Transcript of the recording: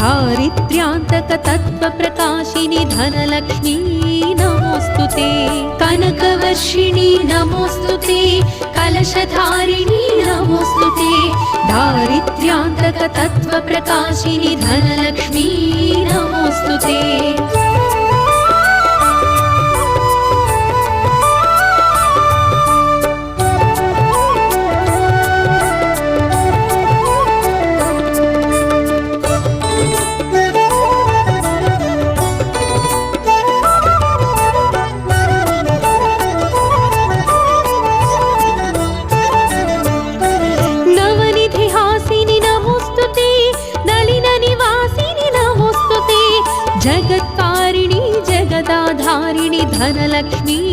दारिद्र्यान्तकतत्त्वप्रकाशिनि Dhanlaxmi नमोऽस्तुते कनकवर्षिणि नमोऽस्तुते कलशधारिणि नमोऽस्तुते दारिद्र्यान्तकतत्त्वप्रकाशिनि Dhanlaxmi नमोऽस्तुते जगत्कारिणी जगदाधारिणि Dhanlaxmi